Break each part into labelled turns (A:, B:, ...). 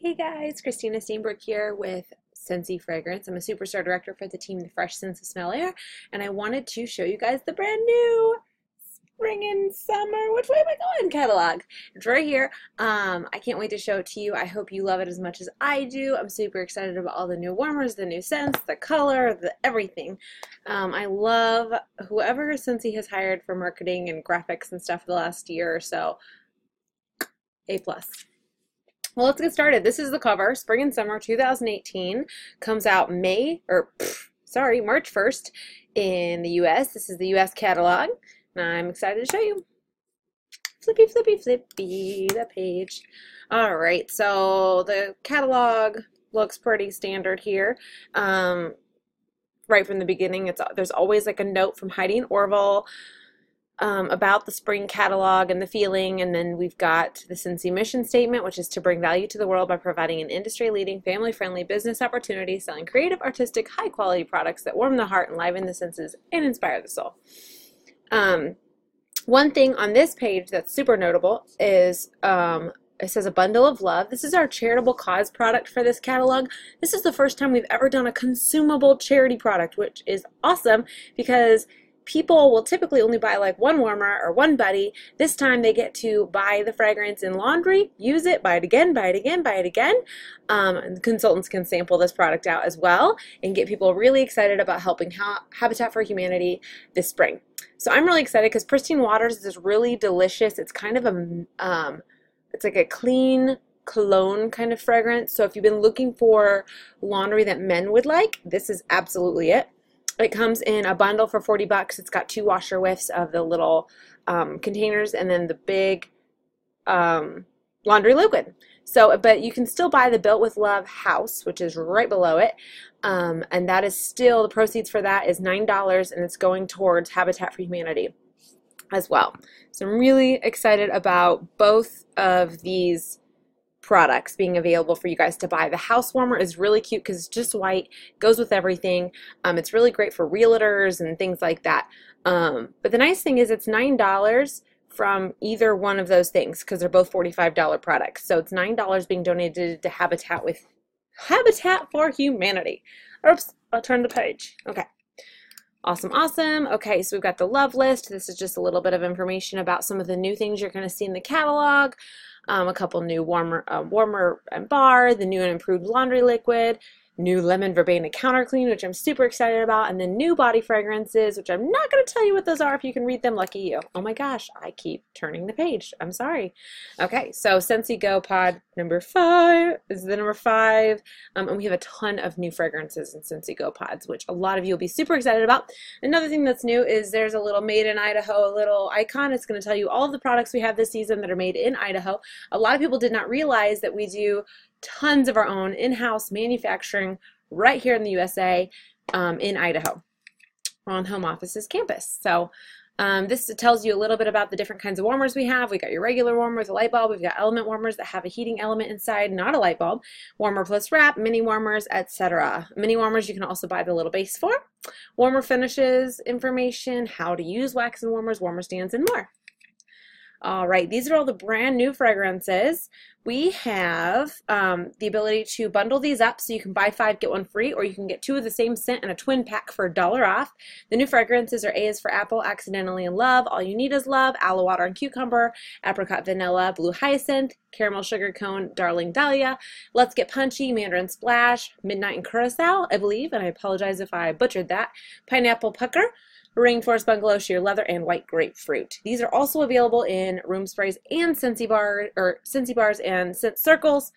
A: Hey guys, Christina Steinberg here with Scentsy Fragrance. I'm a superstar director for the team, The Fresh Sense of Smell Air, and I wanted to show you guys the brand new spring and summer, which way am I going catalog. It's right here. I can't wait to show it to you. I hope you love it as much as I do. I'm super excited about all the new warmers, the new scents, the color, the everything. I love whoever Scentsy has hired for marketing and graphics and stuff the last year or so. A plus. Well, let's get started. This is the cover. Spring and Summer 2018 comes out March 1st in the US. This is the US catalog, and I'm excited to show you. Flippy, flippy, flippy, the page. All right, so the catalog looks pretty standard here. Right from the beginning, there's always like a note from Heidi and Orville about the spring catalog and the feeling, and then we've got the Scentsy mission statement, which is to bring value to the world by providing an industry-leading, family-friendly business opportunity, selling creative, artistic, high-quality products that warm the heart, enliven the senses, and inspire the soul. One thing on this page that's super notable is it says a bundle of love. This is our charitable cause product for this catalog. This is the first time we've ever done a consumable charity product, which is awesome because people will typically only buy like one warmer or one buddy. This time they get to buy the fragrance in laundry, use it, buy it again, buy it again, buy it again. And the consultants can sample this product out as well and get people really excited about helping Habitat for Humanity this spring. So I'm really excited because Pristine Waters is really delicious. It's kind of it's like a clean cologne kind of fragrance. So if you've been looking for laundry that men would like, this is absolutely it. It comes in a bundle for 40 bucks. It's got 2 washer whiffs of the little containers and then the big laundry liquid. So, but you can still buy the Built with Love house, which is right below it. And that is still, the proceeds for that is $9, and it's going towards Habitat for Humanity as well. So I'm really excited about both of these products being available for you guys to buy. The house warmer is really cute because it's just white, goes with everything. It's really great for realtors and things like that. But the nice thing is it's $9 from either one of those things because they're both $45 products. So it's $9 being donated to Habitat for Humanity. Oops, I'll turn the page. Okay. Awesome, awesome. Okay, so we've got the love list. This is just a little bit of information about some of the new things you're going to see in the catalog. A couple new warmer and bar, the new and improved laundry liquid, new lemon verbena counter clean, which I'm super excited about, and then new body fragrances, which I'm not going to tell you what those are. If you can read them, lucky you. Oh my gosh, I keep turning the page. I'm sorry. Okay, so Scentsy Go Pod number 5 is the number 5, and we have a ton of new fragrances in Scentsy Go Pods, which a lot of you will be super excited about. Another thing that's new is there's a little Made in Idaho little icon. It's going to tell you all of the products we have this season that are made in Idaho. A lot of people did not realize that we do tons of our own in-house manufacturing right here in the USA in Idaho on Home Office's campus. So this tells you a little bit about the different kinds of warmers we have. We got your regular warmer with a light bulb. We've got element warmers that have a heating element inside, not a light bulb. Warmer plus wrap, mini warmers, etc. Mini warmers you can also buy the little base for. Warmer finishes information, how to use wax and warmers, warmer stands, and more. All right, these are all the brand new fragrances. We have the ability to bundle these up so you can buy 5, get 1 free, or you can get 2 of the same scent in a twin pack for $1 off. The new fragrances are A is for Apple, Accidentally in Love, All You Need Is Love, Aloe Water and Cucumber, Apricot Vanilla, Blue Hyacinth, Caramel Sugar Cone, Darling Dahlia, Let's Get Punchy, Mandarin Splash, Midnight and Curacao, I believe, and I apologize if I butchered that, Pineapple Pucker, Rainforest Bungalow, Sheer Leather, and White Grapefruit. These are also available in room sprays and Scentsy bars and scent circles,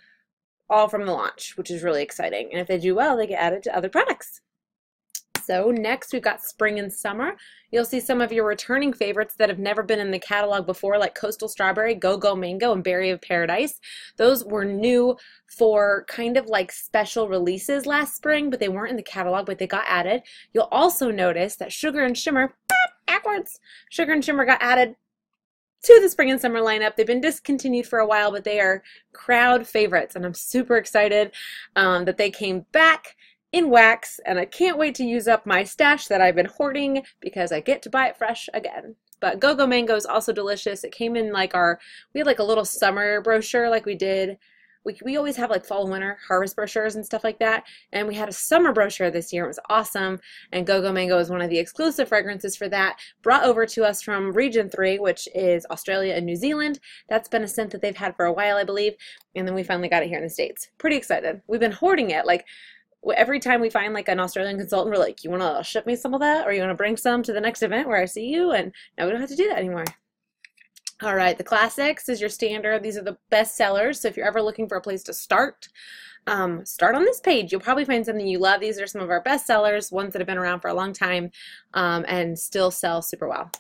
A: all from the launch, which is really exciting. And if they do well, they get added to other products. So next we've got Spring and Summer. You'll see some of your returning favorites that have never been in the catalog before, like Coastal Strawberry, Go-Go Mango, and Berry of Paradise. Those were new for kind of like special releases last spring, but they weren't in the catalog, but they got added. You'll also notice that Sugar and Shimmer, Sugar and Shimmer got added to the Spring and Summer lineup. They've been discontinued for a while, but they are crowd favorites, and I'm super excited that they came back in wax, and I can't wait to use up my stash that I've been hoarding because I get to buy it fresh again. But Go-Go Mango is also delicious. It came in like we had like a little summer brochure like we did we always have like fall and winter harvest brochures and stuff like that, and we had a summer brochure this year. It was awesome, and Go-Go Mango is one of the exclusive fragrances for that, brought over to us from Region 3, which is Australia and New Zealand. That's been a scent that they've had for a while, I believe, and then we finally got it here in the States. Pretty excited. We've been hoarding it. Like, every time we find like an Australian consultant, we're like, you want to ship me some of that, or you want to bring some to the next event where I see you? And now we don't have to do that anymore. All right, the classics is your standard. These are the best sellers. So if you're ever looking for a place to start on this page. You'll probably find something you love. These are some of our best sellers, ones that have been around for a long time and still sell super well.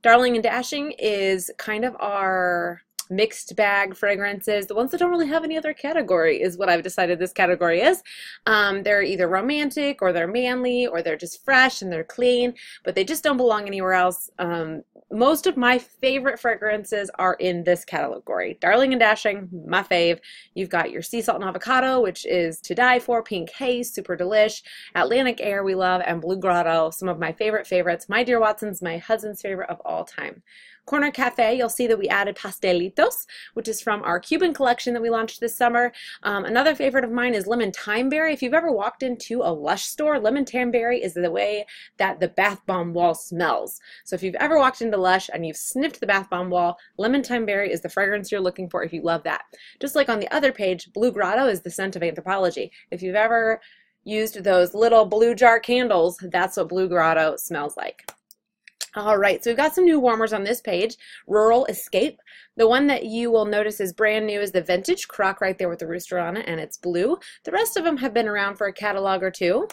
A: Darling and Dashing is kind of our mixed bag fragrances, the ones that don't really have any other category is what I've decided this category is. They're either romantic, or they're manly, or they're just fresh and they're clean, but they just don't belong anywhere else. Most of my favorite fragrances are in this category. Darling and Dashing, my fave. You've got your Sea Salt and Avocado, which is to die for, Pink Haze, super delish, Atlantic Air we love, and Blue Grotto, some of my favorites. My Dear Watson's my husband's favorite of all time. Corner Cafe, you'll see that we added Pastelitos, which is from our Cuban collection that we launched this summer. Another favorite of mine is Lemon Timeberry. If you've ever walked into a Lush store, Lemon Timeberry is the way that the bath bomb wall smells. So if you've ever walked into Lush and you've sniffed the bath bomb wall, Lemon Timeberry is the fragrance you're looking for if you love that. Just like on the other page, Blue Grotto is the scent of Anthropology. If you've ever used those little blue jar candles, that's what Blue Grotto smells like. All right, so we've got some new warmers on this page. Rural Escape. The one that you will notice is brand new is the Vintage Croc right there with the rooster on it, and it's blue. The rest of them have been around for a catalog or two.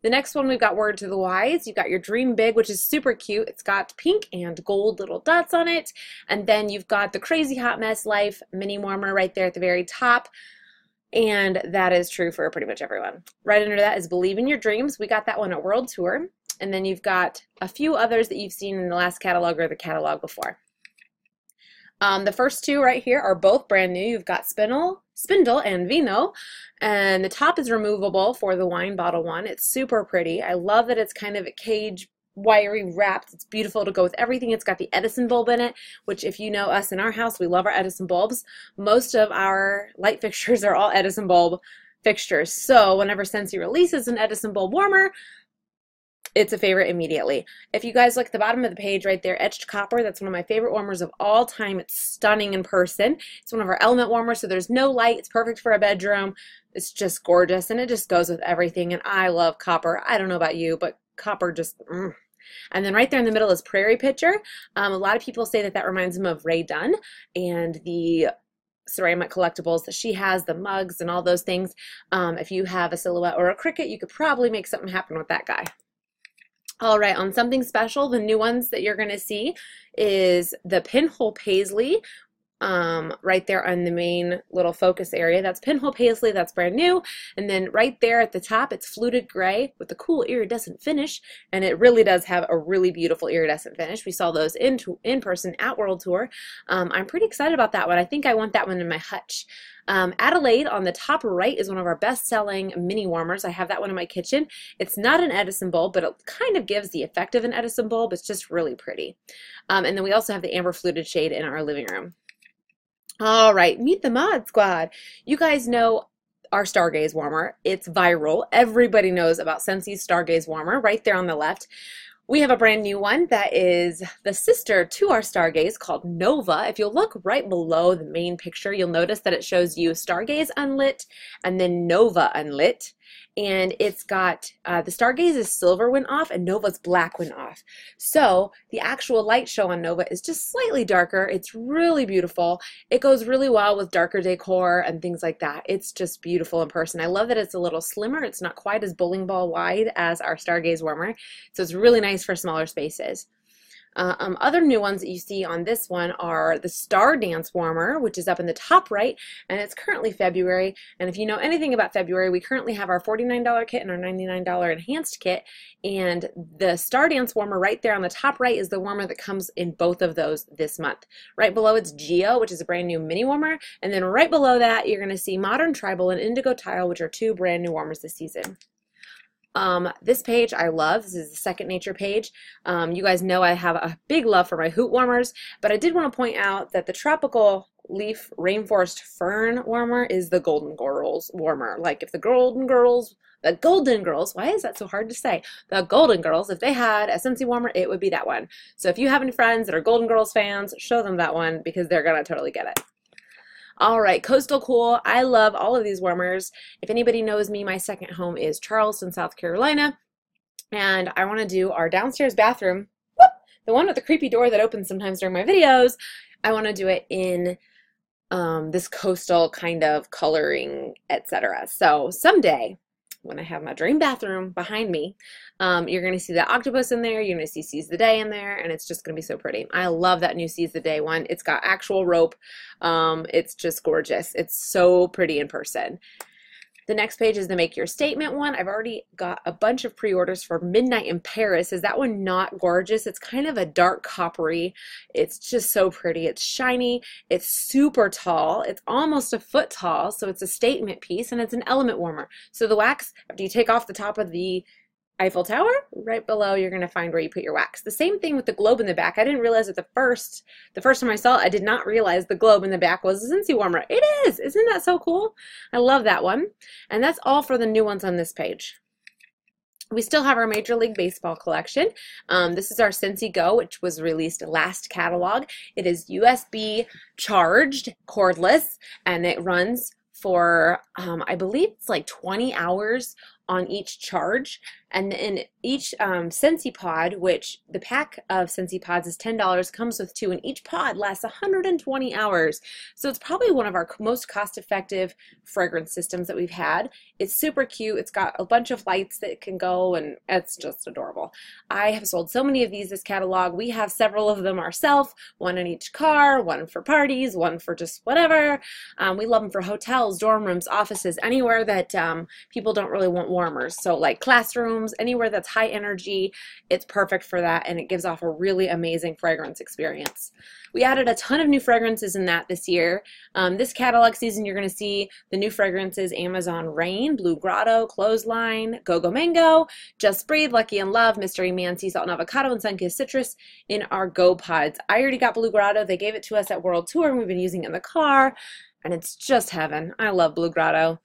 A: The next one, we've got Word to the Wise. You've got your Dream Big, which is super cute. It's got pink and gold little dots on it. And then you've got the Crazy Hot Mess Life mini warmer right there at the very top. And that is true for pretty much everyone. Right under that is Believe in Your Dreams. We got that one at World Tour. And then you've got a few others that you've seen in the last catalog or the catalog before. The first two right here are both brand new. You've got Spindle and Vino, and the top is removable for the wine bottle one. It's super pretty. I love that it's kind of a cage wiry wrapped. It's beautiful to go with everything. It's got the Edison bulb in it, which if you know us in our house, we love our Edison bulbs. Most of our light fixtures are all Edison bulb fixtures. So whenever Scentsy releases an Edison bulb warmer, it's a favorite immediately. If you guys look at the bottom of the page right there, Etched Copper, that's one of my favorite warmers of all time. It's stunning in person. It's one of our element warmers, so there's no light. It's perfect for a bedroom. It's just gorgeous, and it just goes with everything, and I love copper. I don't know about you, but copper just, And then right there in the middle is Prairie Pitcher. A lot of people say that that reminds them of Rae Dunn and the ceramic collectibles that she has, the mugs and all those things. If you have a silhouette or a cricket, you could probably make something happen with that guy. All right, on something special, the new ones that you're going to see is the Pinhole Paisley, right there on the main little focus area. That's Pinhole Paisley, that's brand new. And then right there at the top, it's Fluted Gray with the cool iridescent finish, and it really does have a really beautiful iridescent finish. We saw those in person at World Tour. I'm pretty excited about that one. I think I want that one in my hutch. Adelaide on the top right is one of our best-selling mini warmers. I have that one in my kitchen. It's not an Edison bulb, but it kind of gives the effect of an Edison bulb. It's just really pretty. And then we also have the Amber Fluted shade in our living room. All right, meet the Mod Squad. You guys know our Stargaze warmer. It's viral. Everybody knows about Scentsy's Stargaze warmer right there on the left. We have a brand new one that is the sister to our Stargaze called Nova. If you'll look right below the main picture, you'll notice that it shows you Stargaze unlit and then Nova unlit. And it's got, the Stargaze's silver went off and Nova's black went off. So the actual light show on Nova is just slightly darker. It's really beautiful. It goes really well with darker decor and things like that. It's just beautiful in person. I love that it's a little slimmer. It's not quite as bowling ball wide as our Stargaze warmer. So it's really nice for smaller spaces. Other new ones that you see on this one are the Star Dance warmer, which is up in the top right, and it's currently February. And if you know anything about February, we currently have our $49 kit and our $99 enhanced kit. And the Star Dance warmer right there on the top right is the warmer that comes in both of those this month. Right below it's Geo, which is a brand new mini warmer. And then right below that, you're going to see Modern Tribal and Indigo Tile, which are two brand new warmers this season. This page I love. This is the Second Nature page. You guys know I have a big love for my hoot warmers, but I did want to point out that the tropical leaf rainforest fern warmer is the Golden Girls warmer. Like if the Golden Girls, why is that so hard to say? The Golden Girls, if they had a Scentsy warmer, it would be that one. So if you have any friends that are Golden Girls fans, show them that one because they're gonna totally get it. All right, Coastal Cool. I love all of these warmers. If anybody knows me, my second home is Charleston, South Carolina, and I want to do our downstairs bathroom, the one with the creepy door that opens sometimes during my videos. I want to do it in this coastal kind of coloring, etc. So someday, when I have my dream bathroom behind me, you're going to see the octopus in there, you're going to see Seize the Day in there, and it's just going to be so pretty. I love that new Seize the Day one. It's got actual rope. It's just gorgeous. It's so pretty in person. The next page is the Make Your Statement one. I've already got a bunch of pre-orders for Midnight in Paris. Is that one not gorgeous? It's kind of a dark coppery. It's just so pretty. It's shiny. It's super tall. It's almost a foot tall, so it's a statement piece, and it's an element warmer. So the wax, after you take off the top of the Eiffel Tower, right below you're going to find where you put your wax. The same thing with the globe in the back. I didn't realize it the first time I saw it, I did not realize the globe in the back was a Scentsy warmer. It is! Isn't that so cool? I love that one. And that's all for the new ones on this page. We still have our Major League Baseball collection. This is our Scentsy Go, which was released last catalog. It is USB charged, cordless, and it runs for, I believe it's like 20 hours on each charge. And in each Scentsy pod, which the pack of Scentsy pods is $10, comes with 2, and each pod lasts 120 hours. So it's probably one of our most cost-effective fragrance systems that we've had. It's super cute. It's got a bunch of lights that can go, and it's just adorable. I have sold so many of these this catalog. We have several of them ourselves, one in each car, one for parties, one for just whatever. We love them for hotels, dorm rooms, offices, anywhere that people don't really want warmers. So like classrooms, anywhere that's high energy, it's perfect for that, and it gives off a really amazing fragrance experience. We added a ton of new fragrances in that this year. This catalog season, you're going to see the new fragrances: Amazon Rain, Blue Grotto, Clothesline, Go Go Mango, Just Breathe, Lucky in Love, Mystery Man, Sea Salt and Avocado, and Sunkissed Citrus in our Go pods. I already got Blue Grotto. They gave it to us at World Tour, and we've been using it in the car, and it's just heaven. I love Blue Grotto.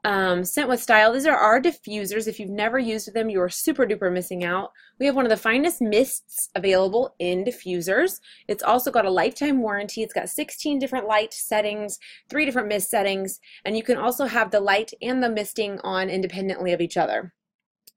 A: Scent with Style. These are our diffusers. If you've never used them, you are super duper missing out. We have one of the finest mists available in diffusers. It's also got a lifetime warranty. It's got 16 different light settings, 3 different mist settings, and you can also have the light and the misting on independently of each other.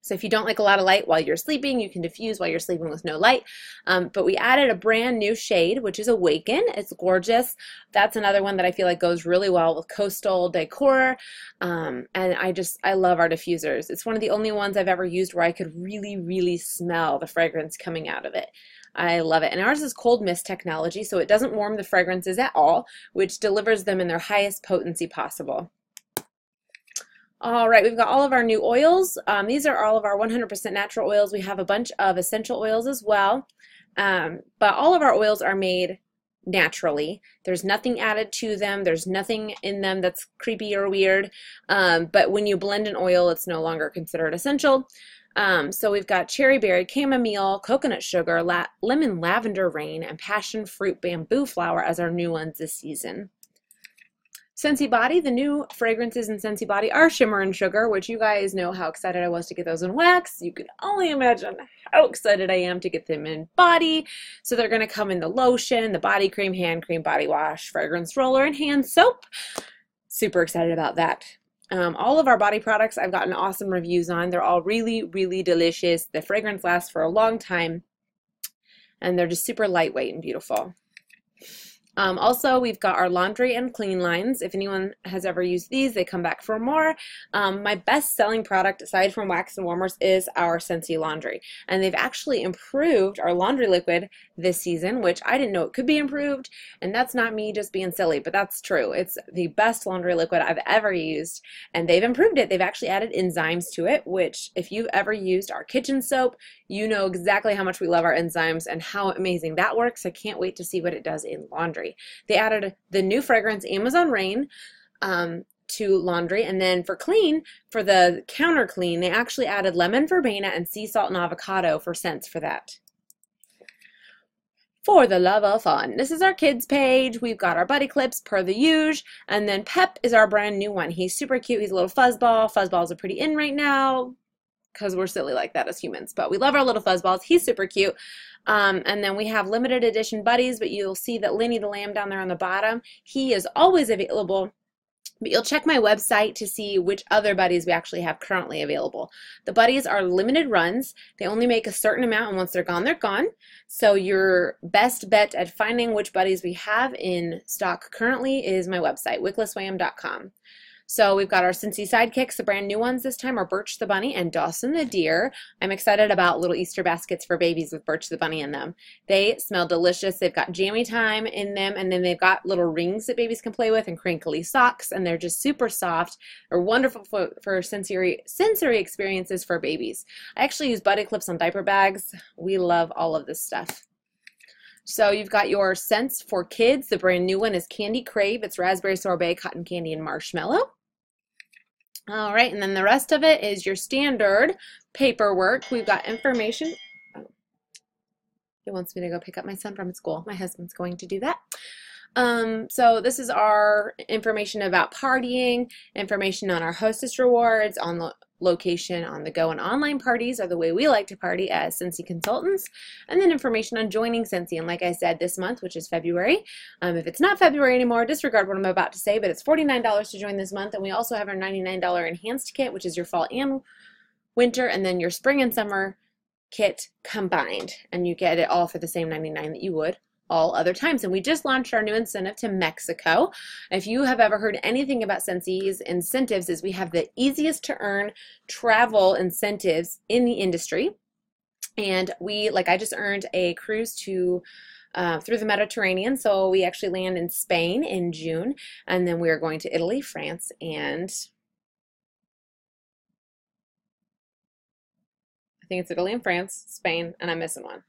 A: So if you don't like a lot of light while you're sleeping, you can diffuse while you're sleeping with no light. But we added a brand new shade, which is Awaken. It's gorgeous. That's another one that I feel like goes really well with coastal decor. And I love our diffusers. It's one of the only ones I've ever used where I could really, really smell the fragrance coming out of it. I love it. And ours is cold mist technology, so it doesn't warm the fragrances at all, which delivers them in their highest potency possible. All right, we've got all of our new oils. These are all of our 100% natural oils. We have a bunch of essential oils as well, but all of our oils are made naturally. There's nothing added to them. There's nothing in them that's creepy or weird, but when you blend an oil, it's no longer considered essential. So we've got cherry berry, chamomile, coconut sugar, lemon lavender rain, and passion fruit bamboo flower as our new ones this season. Scentsy Body, the new fragrances in Scentsy Body are Shimmer and Sugar, which you guys know how excited I was to get those in wax. You can only imagine how excited I am to get them in body. So they're going to come in the lotion, the body cream, hand cream, body wash, fragrance roller, and hand soap. Super excited about that. All of our body products I've gotten awesome reviews on. They're all really, really delicious. The fragrance lasts for a long time, and they're just super lightweight and beautiful. Also, we've got our laundry and clean lines. If anyone has ever used these, they come back for more. My best selling product, aside from wax and warmers, is our Scentsy laundry. And they've actually improved our laundry liquid this season, which I didn't know it could be improved. And that's not me just being silly, but that's true. It's the best laundry liquid I've ever used. And they've improved it. They've actually added enzymes to it, which if you've ever used our kitchen soap, you know exactly how much we love our enzymes and how amazing that works. I can't wait to see what it does in laundry. They added the new fragrance Amazon Rain. to laundry. And then for clean, for the counter clean, they actually added lemon verbena and sea salt and avocado for scents for that. For the love of fun, this is our kids page. We've got our buddy clips per the usual, and then Pep is our brand new one. He's super cute. He's a little fuzzball. Fuzzballs are pretty in right now because we're silly like that as humans, but we love our little fuzzballs. He's super cute. And then we have limited edition buddies, but you'll see that Linny the Lamb down there on the bottom, he is always available. But you'll check my website to see which other buddies we actually have currently available. The buddies are limited runs. They only make a certain amount, and once they're gone, they're gone. So your best bet at finding which buddies we have in stock currently is my website, wicklesswam.com. So we've got our Scentsy sidekicks. The brand new ones this time are Birch the Bunny and Dawson the Deer. I'm excited about little Easter baskets for babies with Birch the Bunny in them. They smell delicious. They've got jammy time in them, and then they've got little rings that babies can play with and crinkly socks, and they're just super soft. They're wonderful for sensory experiences for babies. I actually use buddy clips on diaper bags. We love all of this stuff. So you've got your scents for kids. The brand new one is Candy Crave. It's raspberry sorbet, cotton candy, and marshmallow. All right, and then the rest of it is your standard paperwork. We've got information. Oh, he wants me to go pick up my son from school. My husband's going to do that. So this is our information about partying, information on our hostess rewards, on the location, on the go and online parties are the way we like to party as Scentsy consultants, and then information on joining Scentsy. And like I said, this month, which is February, if it's not February anymore, disregard what I'm about to say, but it's $49 to join this month. And we also have our $99 enhanced kit, which is your fall and winter, and then your spring and summer kit combined, and you get it all for the same $99 that you would all other times. And we just launched our new incentive to Mexico. If you have ever heard anything about Scentsy's incentives, is we have the easiest to earn travel incentives in the industry. And I just earned a cruise to through the Mediterranean. So we actually land in Spain in June, and then we are going to Italy, France, and I think it's Italy and France, Spain, and I'm missing one.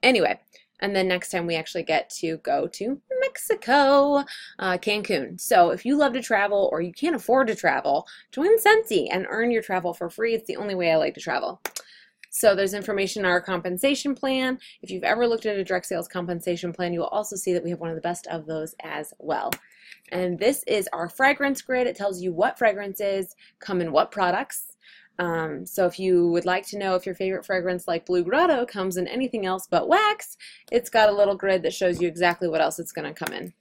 A: Anyway, and then next time we actually get to go to Mexico, Cancun. So if you love to travel or you can't afford to travel, join Scentsy and earn your travel for free. It's the only way I like to travel. So there's information on our compensation plan. If you've ever looked at a direct sales compensation plan, you will also see that we have one of the best of those as well. And this is our fragrance grid. It tells you what fragrances come in what products. So if you would like to know if your favorite fragrance like Blue Grotto comes in anything else but wax, it's got a little grid that shows you exactly what else it's going to come in.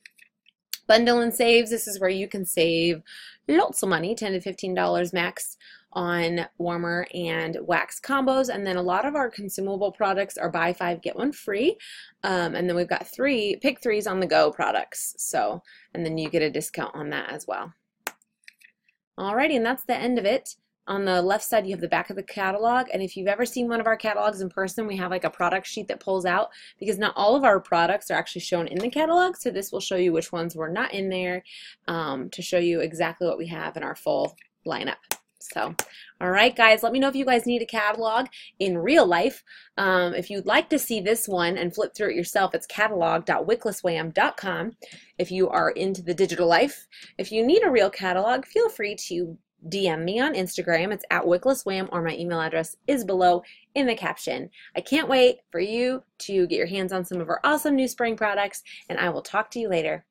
A: Bundle and saves, this is where you can save lots of money, $10 to $15 max on warmer and wax combos. And then a lot of our consumable products are buy 5 get 1 free. And then we've got pick 3s on the go products. So, and then you get a discount on that as well. Alrighty, and that's the end of it. On the left side, you have the back of the catalog, and if you've ever seen one of our catalogs in person, we have like a product sheet that pulls out, because not all of our products are actually shown in the catalog, so this will show you which ones were not in there, to show you exactly what we have in our full lineup. So, all right, guys, let me know if you guys need a catalog in real life. If you'd like to see this one and flip through it yourself, it's catalog.wicklesswam.com if you are into the digital life. If you need a real catalog, feel free to DM me on Instagram. It's @wicklesswam, or my email address is below in the caption. I can't wait for you to get your hands on some of our awesome new spring products, and I will talk to you later.